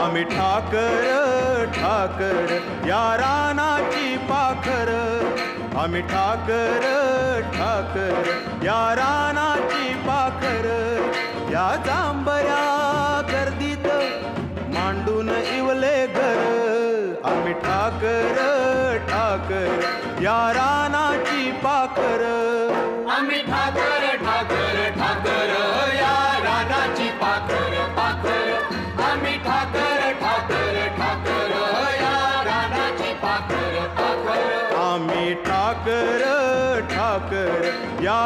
आम्ही ठाकर ठाकर या रानाची पाखर, आम्ही ठाकर ठाकर या रानाची पाखर, या जांभया गर्दीत मांडून इवले घर, आम्ही ठाकर ठाकर या रानाची पाखर, आम्ही ठाकर ठाकर ठाकर या रानाची पाखर पाखर, आम्ही ठाकर ठाकर ठाकर या रानाची पाखर पाखर, आम्ही ठाकर ठाकर या